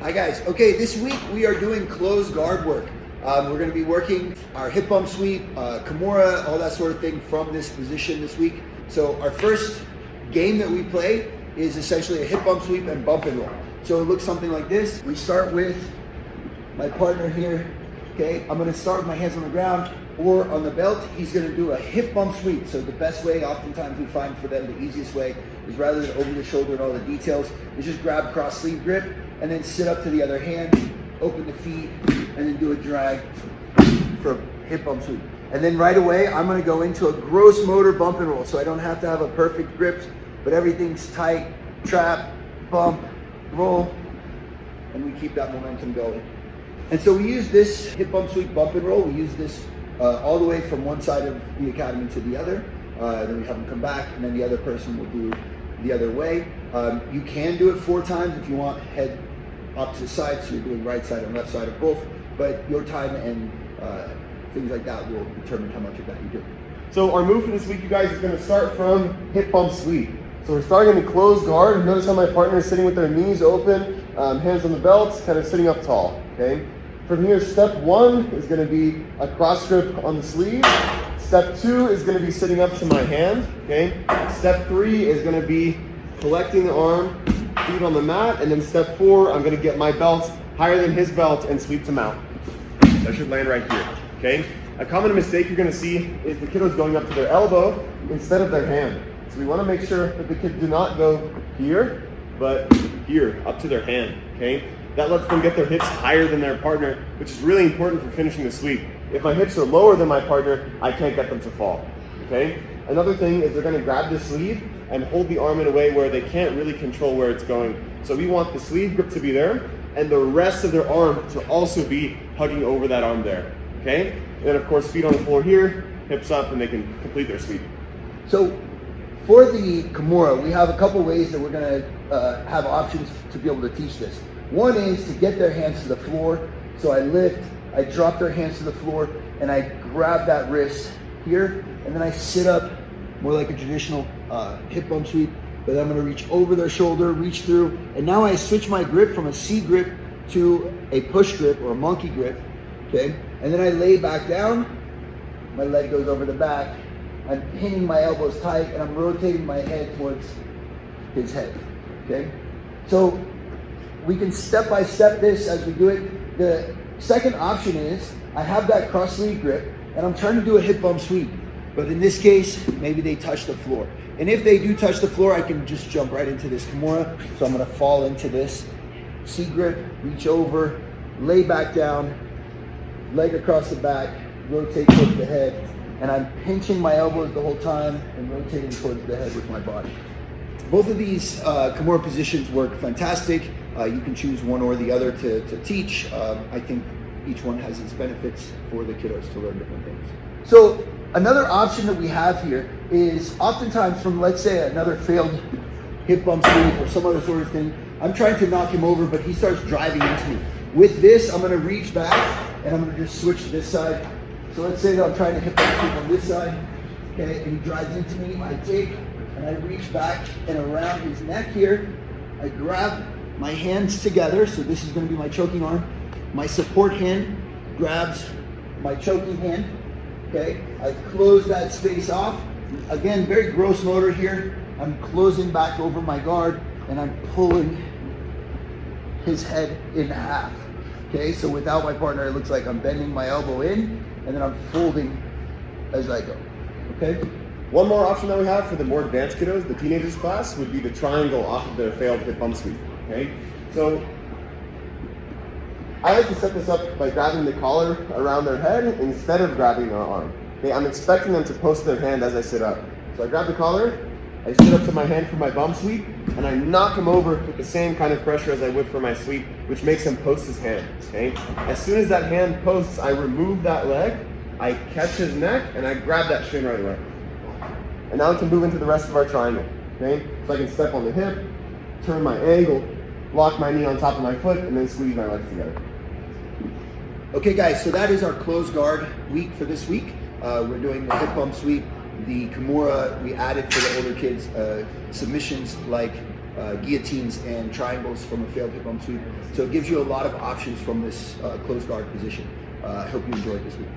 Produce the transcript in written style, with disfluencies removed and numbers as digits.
Hi guys. Okay, this week we are doing closed guard work. We're going to be working our hip bump sweep, Kimura, all that sort of thing from this position this week. So our first game that we play is essentially a hip bump sweep and bump and roll. So it looks something like this. We start with my partner here. Okay, I'm going to start with my hands on the ground or on the belt. He's going to do a hip bump sweep. So the best way, oftentimes we find for them, the easiest way is rather than over the shoulder and all the details, is just grab cross sleeve grip and then sit up to the other hand, open the feet, and then do a drag for a hip bump sweep. And then right away, I'm going to go into a gross motor bump and roll. So I don't have to have a perfect grip, but everything's tight, trap, bump, roll, and we keep that momentum going. And so we use this hip bump sweep bump and roll. We use this all the way from one side of the academy to the other. Then we have them come back, and then the other person will do the other way. You can do it 4 times if you want head opposite sides, so you're doing right side and left side of both, but your time and things like that will determine how much of that you do. So our move for this week, you guys, is going to start from hip bump sweep. So we're starting in the closed guard. Notice how my partner is sitting with their knees open, hands on the belts, kind of sitting up tall, okay? From here, step 1 is going to be a cross grip on the sleeve. Step 2 is going to be sitting up to my hand, okay? Step 3 is going to be collecting the arm, feet on the mat, and then step 4, I'm going to get my belt higher than his belt and sweep to mount. That should land right here, okay? A common mistake you're going to see is the kiddos going up to their elbow instead of their hand. So we want to make sure that the kids do not go here, but here, up to their hand, okay? That lets them get their hips higher than their partner, which is really important for finishing the sweep. If my hips are lower than my partner, I can't get them to fall, okay? Another thing is they're going to grab the sleeve and hold the arm in a way where they can't really control where it's going. So we want the sleeve grip to be there and the rest of their arm to also be hugging over that arm there, okay? And then of course, feet on the floor here, hips up, and they can complete their sweep. So for the Kimura, we have a couple ways that we're going to have options to be able to teach this. One is to get their hands to the floor. So I lift, I drop their hands to the floor, and I grab that wrist here, and then I sit up more like a traditional hip bump sweep, but I'm gonna reach over their shoulder, reach through, and now I switch my grip from a C grip to a push grip or a monkey grip, okay? And then I lay back down, my leg goes over the back, I'm pinning my elbows tight, and I'm rotating my head towards his head, okay? So we can step by step this as we do it. The second option is I have that cross sleeve grip and I'm trying to do a hip bump sweep. But in this case, maybe they touch the floor. And if they do touch the floor, I can just jump right into this Kimura. So I'm gonna fall into this C grip, reach over, lay back down, leg across the back, rotate towards the head, and I'm pinching my elbows the whole time and rotating towards the head with my body. Both of these Kimura positions work fantastic. You can choose one or the other to teach. I think each one has its benefits for the kiddos to learn different things. So another option that we have here is oftentimes from, let's say, another failed hip bump sweep or some other sort of thing, I'm trying to knock him over, but he starts driving into me. With this, I'm gonna reach back and I'm gonna just switch to this side. So let's say that I'm trying to hip bump sweep on this side, okay, and he drives into me, I take, and I reach back and around his neck here, I grab my hands together, so this is going to be my choking arm. My support hand grabs my choking hand, okay? I close that space off. Again, very gross motor here. I'm closing back over my guard and I'm pulling his head in half, okay? So without my partner, it looks like I'm bending my elbow in and then I'm folding as I go, okay? One more option that we have for the more advanced kiddos, the teenagers class, would be the triangle off of their failed hip bump sweep. Okay, so I like to set this up by grabbing the collar around their head instead of grabbing their arm. Okay, I'm expecting them to post their hand as I sit up. So I grab the collar, I sit up to my hand for my bump sweep, and I knock him over with the same kind of pressure as I would for my sweep, which makes him post his hand. Okay, as soon as that hand posts, I remove that leg, I catch his neck, and I grab that shin right away. And now we can move into the rest of our triangle. Okay, so I can step on the hip, turn my ankle, lock my knee on top of my foot, and then squeeze my legs together. Okay guys, so that is our closed guard week for this week. We're doing the hip bump sweep, the Kimura. We added for the older kids submissions like guillotines and triangles from a failed hip bump sweep. So it gives you a lot of options from this closed guard position. I hope you enjoyed this week.